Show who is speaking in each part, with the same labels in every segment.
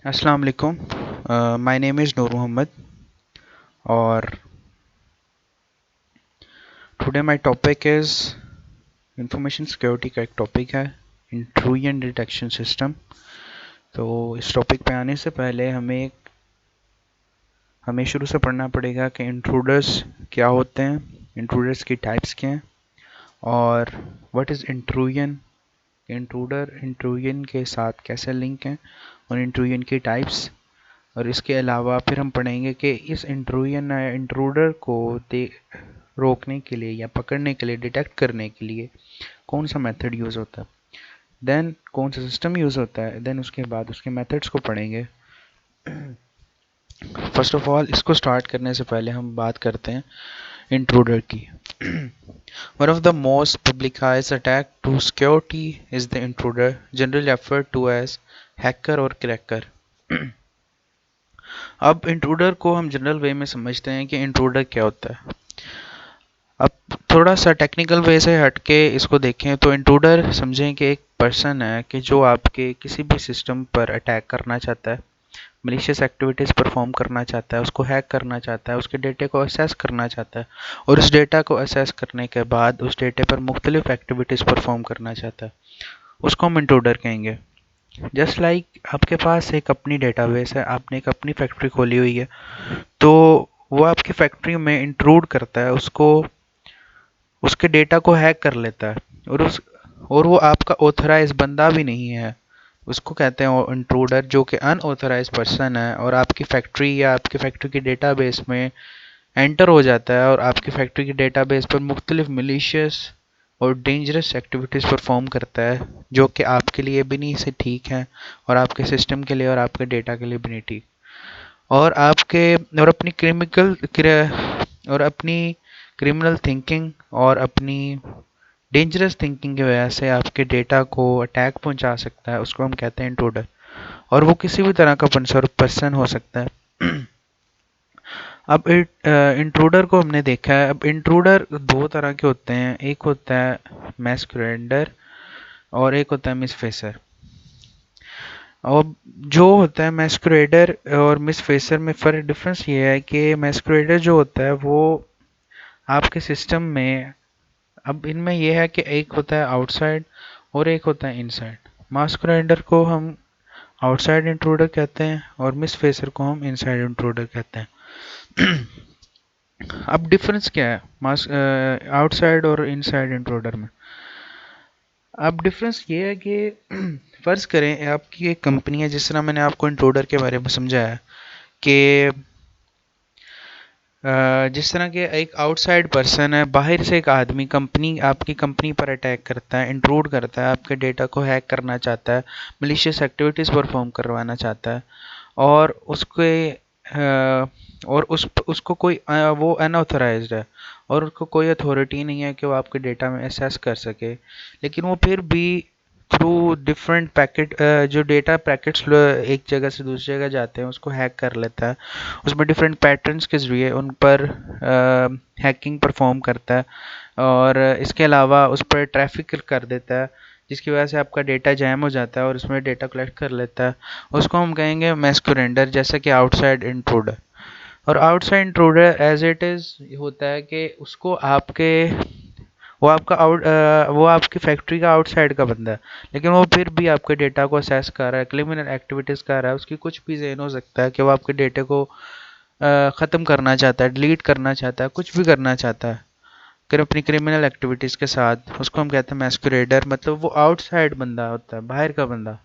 Speaker 1: अस्सलाम वालेकुम। My name is नूर मोहम्मद और today my topic is information security का एक टॉपिक है इंट्रूजन डिटेक्शन सिस्टम। तो इस टॉपिक पे आने से पहले हमें शुरू से पढ़ना पड़ेगा कि इंट्रूडर्स क्या होते हैं, इंट्रूडर्स की टाइप्स क्या हैं और what is intrusion, intruder intrusion के साथ कैसे लिंक हैं और इंट्रूजन की टाइप्स। और इसके अलावा फिर हम पढ़ेंगे कि इस इंट्रूडर को रोकने के लिए या पकड़ने के लिए, डिटेक्ट करने के लिए कौन सा मेथड यूज़ होता है, देन कौन सा सिस्टम यूज़ होता है, देन उसके बाद उसके मेथड्स को पढ़ेंगे। फर्स्ट ऑफ ऑल इसको स्टार्ट करने से पहले हम बात करते हैं इंट्रूडर की। One of the most publicized attack to security is the intruder, generally referred to as hacker or cracker. अब इंट्रूडर को हम जनरल वे में समझते हैं कि इंट्रूडर क्या होता है। अब थोड़ा सा टेक्निकल वे से हटके इसको देखें तो इंट्रूडर समझें कि एक पर्सन है कि जो आपके किसी भी सिस्टम पर अटैक करना चाहता है, मलिशियस एक्टिविटीज़ परफॉर्म करना चाहता है, उसको हैक करना चाहता है, उसके डेटे को असेस करना चाहता है और उस डेटा को असेस करने के बाद उस डेटे पर मुख्तलिफ एक्टिविटीज़ परफॉर्म करना चाहता है, उसको हम इंट्रूडर कहेंगे। जस्ट लाइक आपके पास एक अपनी डेटाबेस है, आपने एक अपनी फैक्ट्री खोली हुई है, तो वो आपकी फैक्ट्री में इंट्रूड करता है, उसको उसके डेटा को हैक कर लेता है और वो आपका ऑथराइज बंदा भी नहीं है, उसको कहते हैं इंट्रूडर, जो कि अनऑथराइज पर्सन है और आपकी फैक्ट्री या आपकी फैक्ट्री की डेटाबेस में एंटर हो जाता है और आपकी फैक्ट्री की डेटाबेस पर मुख्तलिफ मिलीशियस और डेंजरस एक्टिविटीज़ परफॉर्म करता है, जो कि आपके लिए भी नहीं से ठीक है और आपके सिस्टम के लिए और आपके डेटा के लिए भी नहीं ठीक। और आपके और अपनी क्रिमिनल थिंकिंग और अपनी डेंजरस थिंकिंग की वजह से आपके डेटा को अटैक पहुंचा सकता है, उसको हम कहते हैं इंट्रूडर। और वो किसी भी तरह का पर्सन हो सकता है। अब इंट्रूडर को हमने देखा है। अब इंट्रूडर दो तरह के होते हैं, एक होता है मैस्कुरेंडर और एक होता है मिसफेसर। और जो होता है मैस्कुरेडर और मिसफेसर में फ़र्क डिफरेंस ये है कि मैस्कुरेडर जो होता है वो आपके सिस्टम में, अब इनमें यह है कि एक होता है आउटसाइड और एक होता है इनसाइड। मास्कुरेंडर को हम आउटसाइड इंट्रूडर कहते हैं और मिसफेसर को हम इनसाइड इंट्रूडर कहते हैं। अब डिफरेंस क्या है मास आउटसाइड और इनसाइड इंट्रूडर में? अब डिफरेंस ये है कि फ़र्ज़ करें आपकी एक कंपनी है, जिस तरह मैंने आपको इंट्रूडर के बारे में समझाया कि जिस तरह के एक आउटसाइड पर्सन है, बाहर से एक आदमी आपकी कंपनी पर अटैक करता है, इंट्रूड करता है, आपके डेटा को हैक करना चाहता है, मलिशियस एक्टिविटीज़ परफॉर्म करवाना चाहता है और उसको कोई वो अनऑथराइज्ड है और उसको कोई अथॉरिटी नहीं है कि वो आपके डेटा में एक्सेस कर सके, लेकिन वो फिर भी थ्रू डिफरेंट पैकेट, जो डेटा पैकेट्स एक जगह से दूसरी जगह जाते हैं, उसको हैक कर लेता है, उसमें डिफरेंट पैटर्न्स के ज़रिए उन पर हैकिंग परफॉर्म करता है और इसके अलावा उस पर ट्रैफिक कर देता है, जिसकी वजह से आपका डेटा जैम हो जाता है और उसमें डेटा कलेक्ट कर लेता है। उसको हम कहेंगे मैस्कुरेंडर, जैसा कि आउटसाइड इंट्रूडर। और outside intruder as it is होता है कि उसको आपके वो आपकी फैक्ट्री का आउटसाइड का बंदा है, लेकिन वो फिर भी आपके डेटा को असेस कर रहा है, क्रिमिनल एक्टिविटीज़ कर रहा है, उसकी कुछ भी ज़हन हो सकता है कि वो आपके डेटे को ख़त्म करना चाहता है, डिलीट करना चाहता है, कुछ भी करना चाहता है फिर अपनी क्रिमिनल एक्टिविटीज़ के साथ। उसको हम कहते हैं मैस्कुरेडर, मतलब वो आउटसाइड बंदा होता है, बाहर का बंदा।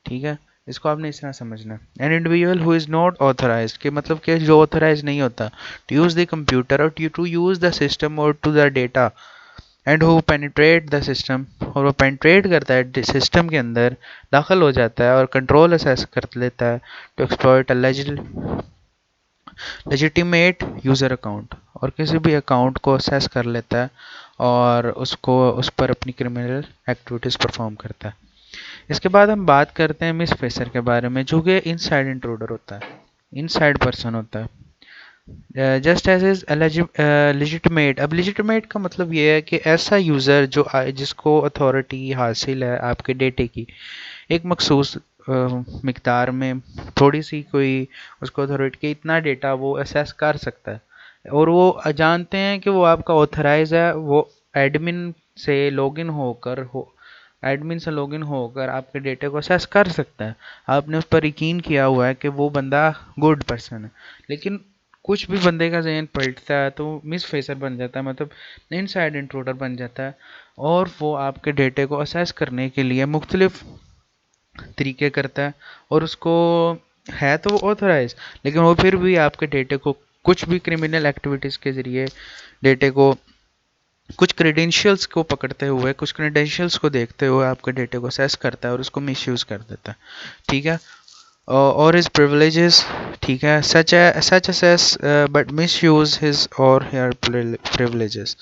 Speaker 1: ठीक है, इसको आपने इस तरह समझना है। An individual who is not authorized, के मतलब कि जो ऑथराइज नहीं होता टू यूज़ द कंप्यूटर और टू यूज़ द सिस्टम और to the data, and who penetrate the system, और वो पेनिट्रेट करता है सिस्टम के अंदर, दाखिल हो जाता है और कंट्रोल असेस कर लेता है to exploit legitimate user account, और किसी भी अकाउंट को असेस कर लेता है और उसको उस पर अपनी क्रिमिनल एक्टिविटीज़ परफॉर्म करता है। इसके बाद हम बात करते हैं मिस फेसर के बारे में, जो कि इनसाइड इंट्रूडर होता है, इनसाइड पर्सन होता है। Just as is legitimate. अब लेजिटिमेट का मतलब ये है कि ऐसा यूज़र जिसको अथॉरिटी हासिल है आपके डेटे की एक मखसूस मिकदार में थोड़ी सी कोई उसको अथॉरिटी के इतना डेटा वो असेस कर सकता है, और वो जानते हैं कि वो आपका ऑथराइज है, वो एडमिन से लॉगिन होकर एडमिन से लॉगिन होकर आपके डेटे को असेस कर सकता है। आपने उस पर यकीन किया हुआ है कि वो बंदा गुड पर्सन है, लेकिन कुछ भी बंदे का जहन पलटता है तो मिस फेसर बन जाता है, मतलब इनसाइड इंट्रूडर बन जाता है, और वो आपके डेटे को असेस करने के लिए मुख्तलिफ तरीके करता है, और उसको है तो वो ऑथराइज, लेकिन वो फिर भी आपके डेटे को कुछ भी क्रिमिनल एक्टिविटीज़ के ज़रिए डेटे को कुछ क्रेडेंशियल्स को पकड़ते हुए, कुछ क्रेडेंशियल्स को देखते हुए आपके डेटे को असेस करता है और उसको मिसयूज़ कर देता है। ठीक है, और हिज प्रिविलेजेस, ठीक है, सच असेस बट मिसयूज हिज और हेयर प्रिविलेजेस।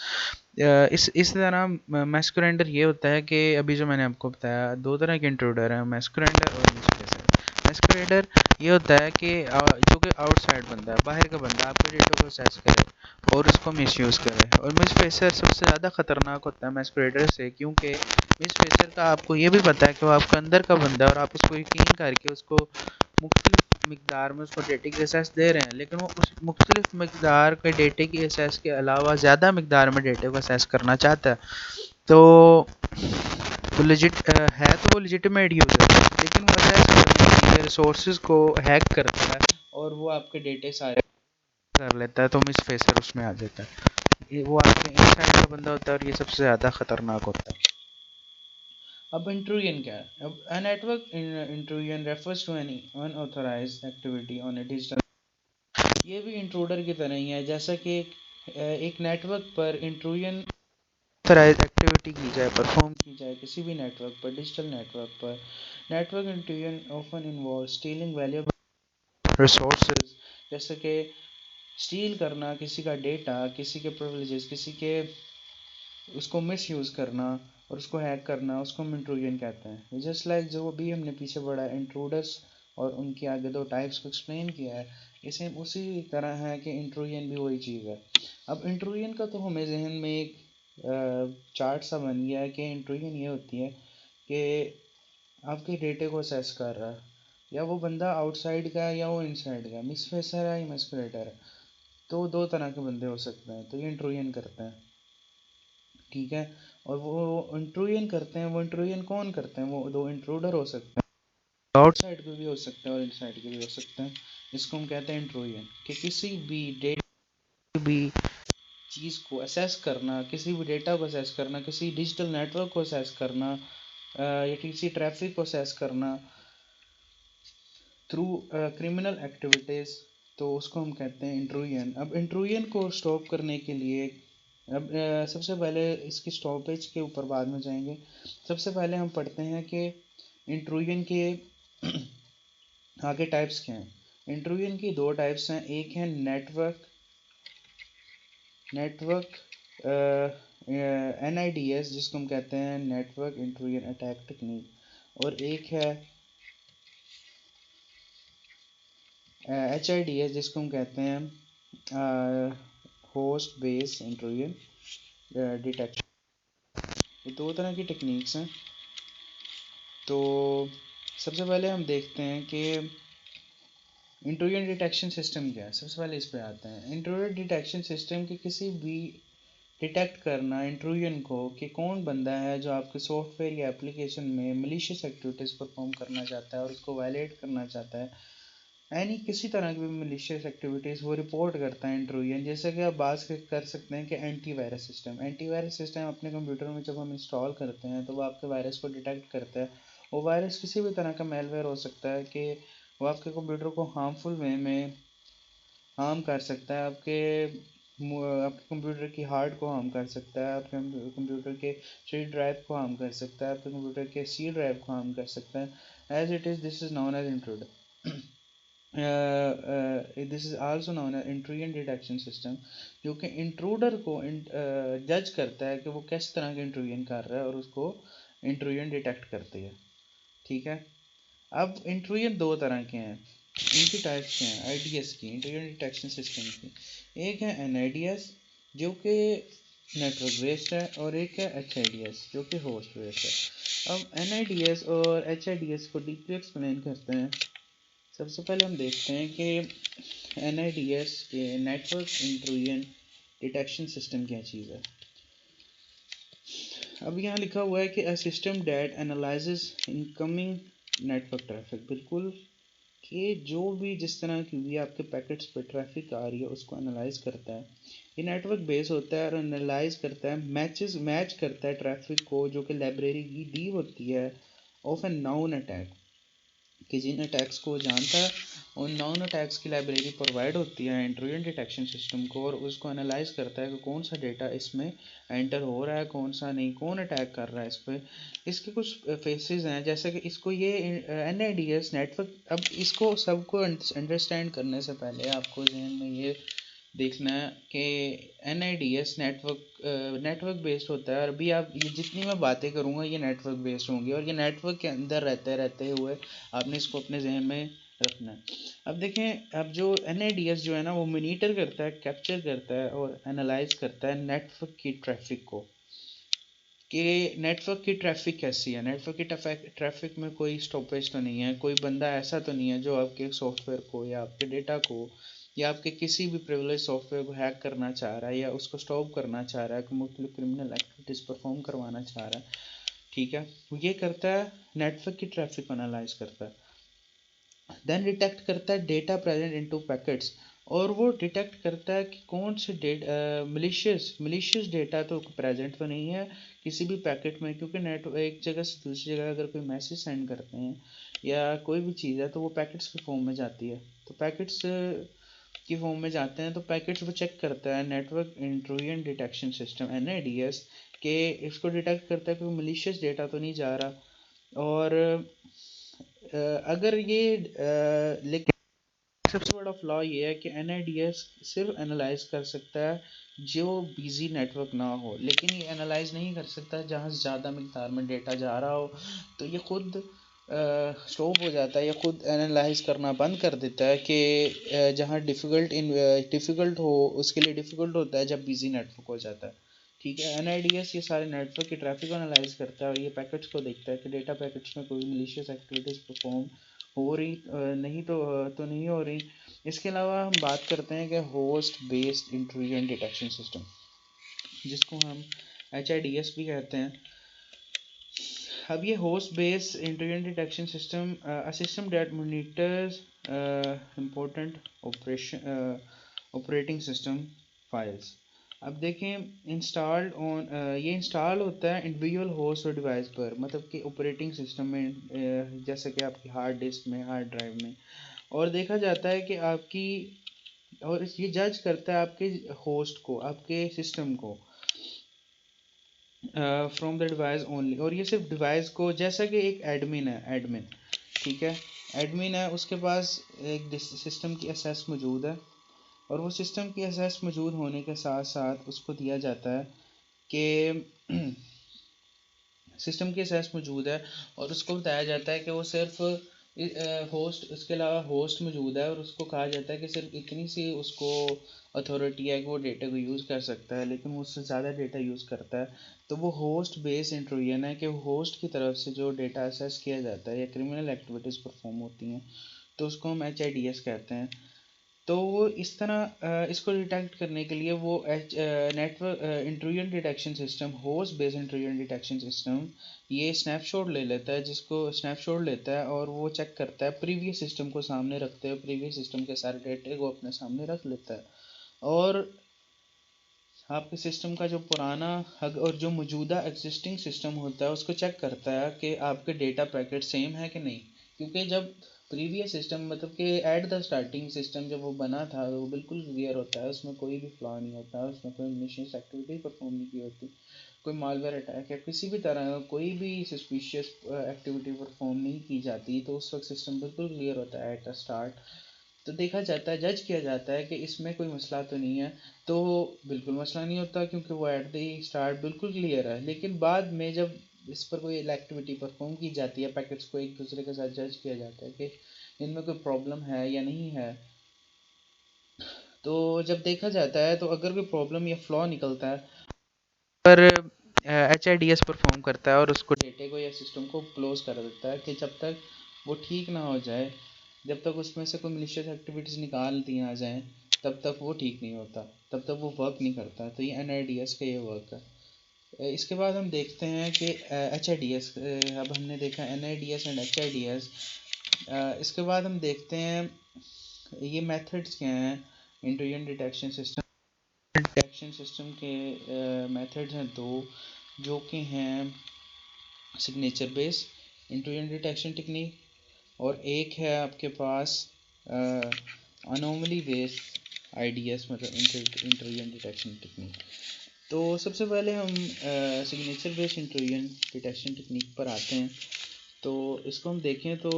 Speaker 1: इस तरह मैस्कुरेंडर ये होता है कि अभी जो मैंने आपको बताया, दो तरह के इंट्रूडर हैं, मैस्कुरेंडर और मिसप्लेसर। मैस्कुरेंडर ये होता है कि जो कि आउटसाइड बंदा है, बाहर का बंदा आपके डेटा को असेस करे और उसको मिसयूज़ करे। और मिसप्लेसर सबसे ज़्यादा ख़तरनाक होता है मैस्कुरेंडर से, क्योंकि मिसप्लेसर का आपको ये भी पता है कि वो आपका अंदर का बंदा है और आप उसको यकीन करके उसको मुख्तलिफ मिकदार में उसको डेटे की एसेस दे रहे हैं, लेकिन वो उस मुख्तलिफ मिकदार के डेटे की एसेस के अलावा ज़्यादा मिकदार में डेटे को एसेस करना चाहता है। तो है तो वो लेजिटिमेट यूज़र, लेकिन वो एसेस करने के लिए रिसोर्सेज को हैक करता है और वो आपके डेटे सारे कर लेता है, तो मिस फेसर उसमें आ जाता है। वो आपके इनसाइड का बंदा होता है और ये सबसे ज़्यादा ख़तरनाक होता है। अब इंट्रूजन क्या है? अब a network intrusion refers to any unauthorized activity on a digital. ये भी इंट्रूडर की तरह ही है, जैसा कि एक नेटवर्क पर इंट्रूजन ऑथराइज्ड एक्टिविटी की जाए, परफॉर्म की जाए किसी भी नेटवर्क पर, डिजिटल नेटवर्क पर। Network intrusion often involve stealing valuable resources, जैसे कि स्टील करना किसी का डेटा, किसी के प्रिविलेजेस, किसी के उसको मिस यूज़ करना और उसको हैक करना, उसको हम इंट्रूजन कहते हैं। जस्ट लाइक जो अभी हमने पीछे पढ़ा इंट्रूडर्स और उनके आगे दो टाइप्स को एक्सप्लेन किया है, इसे उसी तरह है कि इंट्रूजन भी वही चीज़ है। अब इंट्रूजन का तो हमें जहन में एक चार्ट सा बन गया है कि इंट्रूजन ये होती है कि आपके डेटे को असेस कर रहा है, या वो बंदा आउटसाइड का है या वो इनसाइड का, मिसफेसर है या मिसक्रेटर है। तो दो तरह के बंदे हो सकते हैं, तो ये इंट्रूजन करते हैं। ठीक है, और वो इंट्रूजन करते हैं, वो इंट्रूजन कौन करते हैं? वो दो इंट्रूडर हो सकते हैं, आउटसाइड के भी हो सकते हैं और इनसाइड के भी हो सकते हैं। इसको हम कहते हैं इंट्रूजन, कि किसी भी डेटा भी चीज़ को असेस करना, किसी भी डेटा को असेस करना, किसी डिजिटल नेटवर्क को असेस करना, या किसी ट्रैफिक को असेस करना थ्रू क्रिमिनल एक्टिविटीज़, तो उसको हम कहते हैं इंट्रूजन। अब इंट्रूजन को स्टॉप करने के लिए अब सबसे पहले इसकी स्टॉपेज के ऊपर बाद में जाएंगे। सबसे पहले हम पढ़ते हैं कि इंट्रूजन के आगे टाइप्स क्या हैं। इंट्रूजन की दो टाइप्स हैं, एक है नेटवर्क NIDS, जिसको हम कहते हैं नेटवर्क इंट्रूजन अटैक टेक्निक, और एक है HIDS, जिसको हम कहते हैं होस्ट बेस इंट्रूजन डिटेक्शन। ये दो तरह की टेक्निक्स हैं। तो सबसे पहले हम देखते हैं कि इंट्रूजन डिटेक्शन सिस्टम क्या है। सबसे पहले इस पे आते हैं। इंट्रूजन डिटेक्शन सिस्टम के किसी भी डिटेक्ट करना इंट्रूजन को कि कौन बंदा है जो आपके सॉफ्टवेयर या एप्लीकेशन में मलिशियस एक्टिविटीज़ परफॉर्म करना चाहता है और उसको वायलेट करना चाहता है, यानी किसी तरह की भी मलिशियस एक्टिविटीज़ वो रिपोर्ट करता है इंट्रूजन। जैसे कि आप बात कर सकते हैं कि एंटीवायरस सिस्टम। एंटीवायरस सिस्टम अपने कंप्यूटर में जब हम इंस्टॉल करते हैं तो वो आपके वायरस को डिटेक्ट करता है। वो वायरस किसी भी तरह का मेलवेयर हो सकता है कि वो आपके कंप्यूटर को हार्मफुल वे में हार्म कर सकता है, आपके कंप्यूटर की हार्ड को हार्म कर सकता है, आपके कंप्यूटर के सी ड्राइव को हार्म कर सकता है, आपके कंप्यूटर के सी ड्राइव को हार्म कर सकता है। As it is this is known as intruder. This is also known as intrusion detection system, जो कि इंट्रूडर को जज करता है कि वो किस तरह का इंट्रूजन कर रहा है और उसको इंट्रूजन डिटेक्ट करती है। ठीक है, अब इंट्रूजन दो तरह के हैं, इनकी टाइप्स क्या हैं IDS की, इंट्रूजन डिटेक्शन सिस्टम की। एक है NIDS, जो कि नेटवर्क बेस्ड है, और एक है HIDS जो कि होस्ट बेस्ड है। अब NIDS और HIDS को डीपली एक्सप्लेन करते हैं। सबसे पहले हम देखते हैं कि NIDS के नेटवर्क इंट्रूजन डिटेक्शन सिस्टम क्या चीज़ है। अब यहाँ लिखा हुआ है कि a system that analyses incoming network traffic, बिल्कुल कि जो भी जिस तरह की भी आपके पैकेट्स पर ट्रैफिक आ रही है उसको एनालाइज करता है। ये नेटवर्क बेस होता है और एनालाइज करता है, मैच करता है ट्रैफिक को जो कि लाइब्रेरी की दी होती है ऑफ ए नाउन अटैक, कि जिन अटैक्स को जानता है उन नाउन अटैक्स की लाइब्रेरी प्रोवाइड होती है इंट्रूजन डिटेक्शन सिस्टम को, और उसको एनालाइज करता है कि कौन सा डेटा इसमें एंटर हो रहा है, कौन सा नहीं, कौन अटैक कर रहा है इस पर। इसके कुछ फेसेस हैं, जैसे कि इसको ये NIDS नेटवर्क, अब इसको सबको अंडरस्टैंड करने से पहले आपको जहन में ये देखना है कि NIDS नेटवर्क बेस्ड होता है, और अभी आप ये जितनी मैं बातें करूँगा ये नेटवर्क बेस्ड होंगी, और ये नेटवर्क के अंदर रहते हुए आपने इसको अपने जहन में रखना है। अब देखें, अब जो NIDS जो है ना वो मॉनिटर करता है, कैप्चर करता है और एनालाइज करता है नेटवर्क की ट्रैफिक को, कि नेटवर्क की ट्रैफिक कैसी है, नेटवर्क की ट्रैफिक में कोई स्टॉपेज तो नहीं है, कोई बंदा ऐसा तो नहीं है जो आपके सॉफ्टवेयर को या आपके डेटा को या आपके किसी भी प्रिविलेज सॉफ्टवेयर को हैक करना चाह रहा है या उसको स्टॉप करना चाह रहा है, मुख्तलिफ क्रिमिनल एक्टिविटीज़ परफॉर्म करवाना चाह रहा है। ठीक है, ये करता है नेटवर्क की ट्रैफिक को एनालाइज करता है, देन डिटेक्ट करता है डेटा प्रेजेंट इनटू पैकेट्स, और वो डिटेक्ट करता है कि कौन से मलिशियस डेटा तो प्रेजेंट तो नहीं है किसी भी पैकेट में, क्योंकि नेट एक जगह से दूसरी जगह अगर कोई मैसेज सेंड करते हैं या कोई भी चीज़ है तो वो पैकेट्स के फॉर्म में जाती है, तो पैकेट्स की फॉर्म में जाते हैं तो पैकेट्स वो चेक करता है network intrusion detection system NIDS के, इसको डिटेक्ट करता है कि मलिशियस डेटा तो नहीं जा रहा। और अगर ये लेकिन सबसे बड़ा फ्लॉ ये है कि NIDS सिर्फ एनालाइज कर सकता है जो बिजी नेटवर्क ना हो, लेकिन ये एनालाइज नहीं कर सकता जहाँ ज़्यादा मिकदार में डेटा जा रहा हो, तो ये खुद स्टॉप हो जाता है या खुद एनालाइज करना बंद कर देता है, कि जहाँ डिफ़िकल्ट हो उसके लिए डिफ़िकल्ट होता है जब बिजी नेटवर्क हो जाता है। ठीक है, NIDS ये सारे नेटवर्क की ट्रैफिक को एनालाइज करता है और ये पैकेट्स को देखता है कि डेटा पैकेट्स में कोई मलिशियस एक्टिविटीज़ परफॉर्म हो रही नहीं तो नहीं हो रही। इसके अलावा हम बात करते हैं कि host based intrusion detection system, जिसको हम HIDS भी कहते हैं। अब ये host based intrusion detection system system that monitors important operating system files. अब देखें, इंस्टॉल्ड ऑन ये इंस्टॉल होता है इंडिविजुअल होस्ट और डिवाइस पर, मतलब कि ऑपरेटिंग सिस्टम में जैसे कि आपकी हार्ड डिस्क में, हार्ड ड्राइव में, और देखा जाता है कि आपकी, और ये जज करता है आपके होस्ट को, आपके सिस्टम को फ्रॉम द डिवाइस ओनली, और ये सिर्फ डिवाइस को, जैसा कि एक एडमिन है, एडमिन, ठीक है, एडमिन है, उसके पास एक सिस्टम की एक्सेस मौजूद है, और वो सिस्टम की एक्सेस मौजूद होने के साथ साथ उसको दिया जाता है कि सिस्टम की एक्सेस मौजूद है, और उसको बताया जाता है कि वो सिर्फ होस्ट, उसके अलावा होस्ट मौजूद है, और उसको कहा जाता है कि सिर्फ इतनी सी उसको अथॉरिटी है कि वो डेटा को यूज़ कर सकता है, लेकिन वो उससे ज़्यादा डेटा यूज़ करता है तो वो होस्ट बेस इंट्रूजन है, कि होस्ट की तरफ से जो डेटा एक्सेस किया जाता है या क्रिमिनल एक्टिविटीज़ परफॉर्म होती हैं तो उसको हम HIDS कहते हैं। तो वो इस तरह इसको डिटेक्ट करने के लिए वो network intrusion detection system, host based intrusion detection system, ये स्नैपशॉट ले लेता है, जिसको स्नैपशॉट लेता है और वो चेक करता है, प्रीवियस सिस्टम को सामने रखते हुए प्रीवियस सिस्टम के सारे डेटे को अपने सामने रख लेता है, और आपके सिस्टम का जो पुराना और जो मौजूदा एग्जिस्टिंग सिस्टम होता है उसको चेक करता है कि आपके डेटा पैकेट सेम है कि नहीं, क्योंकि जब प्रीवियस सिस्टम, मतलब कि एट द स्टार्टिंग सिस्टम जब वो बना था वो बिल्कुल क्लियर होता है, उसमें कोई भी फ्लॉ नहीं होता, उसमें कोई मिशनस एक्टिविटी परफॉर्म नहीं की होती, कोई मालवेयर अटैक या किसी भी तरह का कोई भी सस्पिशियस एक्टिविटी परफॉर्म नहीं की जाती, तो उस वक्त सिस्टम बिल्कुल क्लियर होता है एट द स्टार्ट। तो देखा जाता है, जज किया जाता है कि इसमें कोई मसला तो नहीं है, तो बिल्कुल मसला नहीं होता क्योंकि वो एट द स्टार्ट बिल्कुल क्लियर है, लेकिन बाद में जब इस पर कोई एक्टिविटी परफॉर्म की जाती है, पैकेट्स को एक दूसरे के साथ जज किया जाता है कि इनमें कोई प्रॉब्लम है या नहीं है, तो जब देखा जाता है तो अगर कोई प्रॉब्लम या फ्लॉ निकलता है पर HIDS परफॉर्म करता है और उसको डेटे को या सिस्टम को क्लोज कर देता है कि जब तक वो ठीक ना हो जाए, जब तक उसमें से कोई मिलिशियस एक्टिविटीज़ निकाल दी आ जाए, तब तक वो ठीक नहीं होता, तब तक वो वर्क नहीं करता। तो ये NIDS का ये वर्क है। इसके बाद हम देखते हैं कि HIDS, अब हमने देखा NIDS एंड HIDS। इसके बाद हम देखते हैं ये मेथड्स क्या हैं intrusion detection system. Detection system के मेथड्स हैं दो, जो कि हैं signature base intrusion detection technique, और एक है आपके पास अनोमली बेस IDS, मतलब इंट्रूजन डिटेक्शन टेक्निक। तो सबसे पहले हम signature base intrusion detection technique पर आते हैं। तो इसको हम देखें तो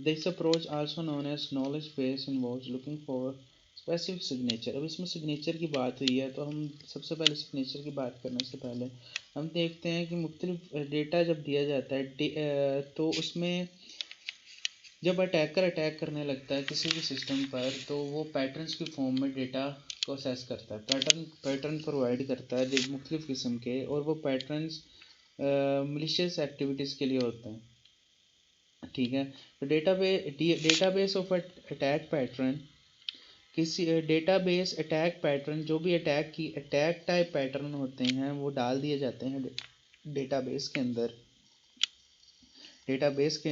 Speaker 1: this approach also known as knowledge base involves looking for specific signature. अब इसमें सिग्नेचर की बात हुई है, तो हम सबसे पहले सिग्नेचर की बात करने से पहले हम देखते हैं कि मुख्तलिफ डेटा जब दिया जाता है तो उसमें जब अटैकर अटैक करने लगता है किसी भी सिस्टम पर, तो वो पैटर्न्स की फॉर्म में डेटा को असेस करता है, पैटर्न प्रोवाइड करता है मुख्तलिफ किस्म के, और वो पैटर्न्स मलिशियस एक्टिविटीज़ के लिए होते हैं। ठीक है, तो डेटाबेस ऑफ अटैक पैटर्न, किसी डेटाबेस अटैक पैटर्न, जो भी अटैक टाइप पैटर्न होते हैं वो डाल दिए जाते हैं डेटाबेस के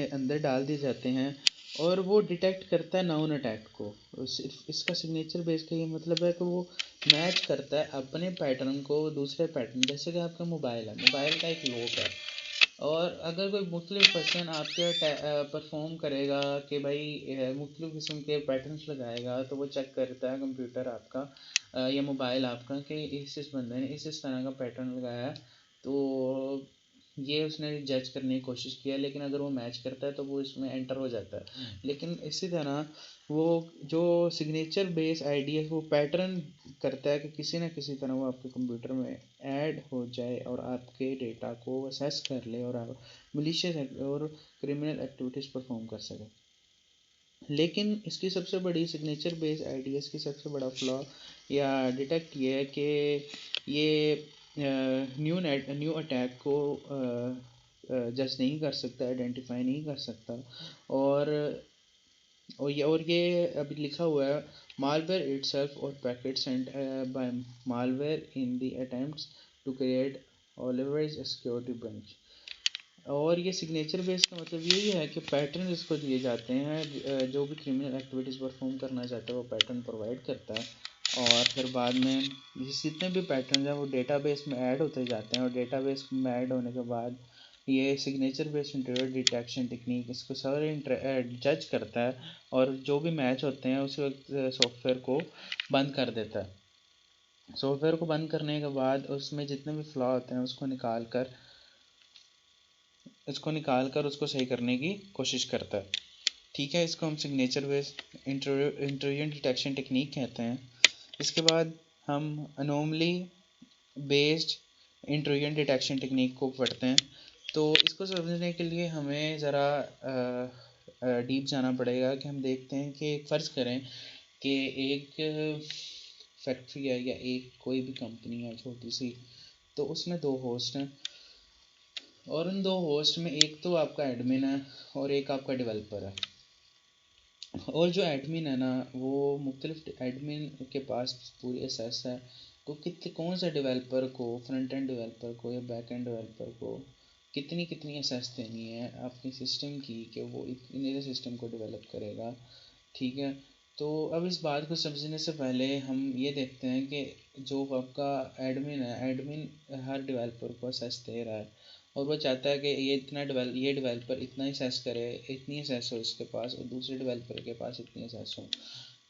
Speaker 1: अंदर, डाल दिए जाते हैं, और वो डिटेक्ट करता है नाउन अटैक को। सिर्फ इसका सिग्नेचर बेस का ये मतलब है कि वो मैच करता है अपने पैटर्न को दूसरे पैटर्न। जैसे कि आपका मोबाइल है, मोबाइल का एक लॉक है, और अगर कोई मुख्तलिफ पर्सन आपके परफॉर्म करेगा कि भाई मुख्तलिफ किस्म के पैटर्न्स लगाएगा, तो वो चेक करता है कंप्यूटर आपका या मोबाइल आपका कि इस बंदे ने इस तरह का पैटर्न लगाया है, तो ये उसने जज करने की कोशिश किया, लेकिन अगर वो मैच करता है तो वो इसमें एंटर हो जाता है। लेकिन इसी तरह वो जो सिग्नेचर बेस आईडी है वो पैटर्न करता है कि किसी न किसी तरह वो आपके कंप्यूटर में ऐड हो जाए और आपके डेटा को असेस कर ले और आप मलिशियस और क्रिमिनल एक्टिविटीज़ परफॉर्म कर सके। लेकिन इसकी सबसे बड़ी सिग्नेचर बेस आईडीएस की सबसे बड़ा फ्लॉ या डिटेक्ट ये है कि ये न्यू अटैक को जज नहीं कर सकता, आइडेंटिफाई नहीं कर सकता, और ये अभी लिखा हुआ है मालवेयर इटसेल्फ और packet sent by malware in the attempts to create always security branch. और ये सिग्नेचर बेस का मतलब यही है कि पैटर्न इसको दिए जाते हैं, जो भी क्रिमिनल एक्टिविटीज़ परफॉर्म करना चाहता है वो पैटर्न प्रोवाइड करता है, और फिर बाद में जितने भी पैटर्न हैं वो डेटाबेस में ऐड होते जाते हैं, और डेटाबेस में ऐड होने के बाद ये signature based intrusion detection technique इसको सारे जज करता है, और जो भी मैच होते हैं उस वक्त सॉफ्टवेयर को बंद कर देता है। सॉफ्टवेयर को बंद करने के बाद उसमें जितने भी फ्लॉ होते हैं उसको निकाल कर उसको सही करने की कोशिश करता है। ठीक है, इसको हम signature based intrusion detection technique कहते हैं। इसके बाद हम anomaly based intrusion detection technique को पढ़ते हैं। तो इसको समझने के लिए हमें ज़रा डीप जाना पड़ेगा कि हम देखते हैं कि फ़र्ज़ करें कि एक फैक्ट्री है या एक कोई भी कंपनी है छोटी सी, तो उसमें दो होस्ट हैं, और उन दो होस्ट में एक तो आपका एडमिन है और एक आपका डेवलपर है। और जो एडमिन है ना, वो मुख्तलिफ एडमिन के पास पूरी एसेस है तो कौन सा डेवलपर को, फ्रंट एंड डेवलपर को या बैक एंड डेवलपर को कितनी एसेस देनी है अपनी सिस्टम की कि वो इतने सिस्टम को डेवलप करेगा। ठीक है, तो अब इस बात को समझने से पहले हम ये देखते हैं कि जो आपका एडमिन है, एडमिन हर डेवलपर को असेस दे रहा है, और वो चाहता है कि ये डेवलपर इतना ही सेस करे, इतनी सेस हो इसके पास, और दूसरे डेवलपर के पास इतनी सेस हो।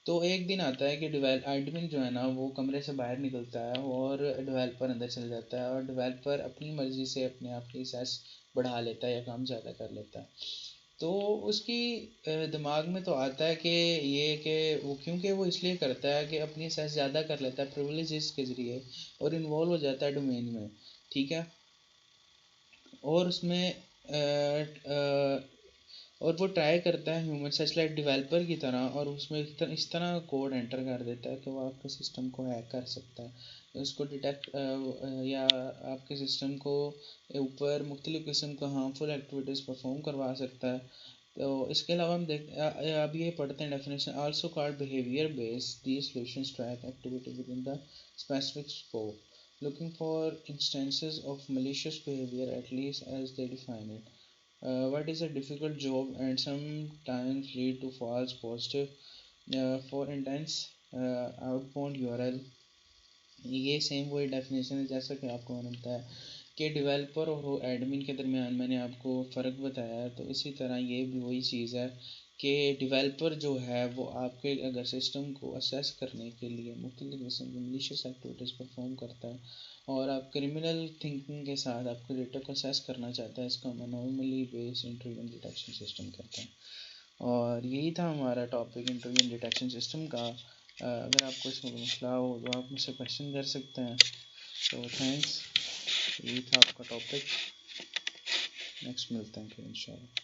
Speaker 1: तो एक दिन आता है कि एडमिन जो है ना वो कमरे से बाहर निकलता है और डेवलपर अंदर चल जाता है, और डेवलपर अपनी मर्ज़ी से अपने आप की सेस बढ़ा लेता है या काम ज़्यादा कर लेता है। तो उसकी दिमाग में तो आता है कि वो क्योंकि वो इसलिए करता है कि अपनी सेस ज़्यादा कर लेता है प्रिविलेजेस के ज़रिए, और इन्वॉल्व हो जाता है डोमेन में। ठीक है, और उसमें और वो ट्राई करता है ह्यूमन सच लाइक डेवलपर की तरह, और उसमें इस तरह कोड एंटर कर देता है कि वो आपके सिस्टम को हैक कर सकता है। इसको डिटेक्ट या आपके सिस्टम को ऊपर मुख्तलिफ़ किस्म का हार्मफुल एक्टिविटीज़ परफॉर्म करवा सकता है। तो इसके अलावा हम अब ये पढ़ते हैं definition also called behaviour based these solutions track activity with in the specific scope looking for instances of malicious behavior at least as they define it. What is a difficult job and sometimes lead to false positive for intense outbound URL. ये same वही definition है जैसा कि आपको मैंने बताया कि developer और एडमिन के दरमियान मैंने आपको फ़र्क बताया है, तो इसी तरह ये भी वही चीज़ है कि डेवलपर जो है वो आपके अगर सिस्टम को असेस करने के लिए मुख्तलिफ़ किस्म की मलिशियस एक्टिविटीज़ परफॉर्म करता है और आप क्रिमिनल थिंकिंग के साथ आपके डेटा को असेस करना चाहता है, इसको हम anomaly based intrusion detection system कहते हैं। और यही था हमारा टॉपिक इंट्रूजन डिटेक्शन सिस्टम का। अगर आपको इसमें कोई मसला हो तो आप मुझसे क्वेश्चन कर सकते हैं। तो थैंक्स, यही था आपका टॉपिक। नेक्स्ट मिलते हैं फिर इंशाल्लाह।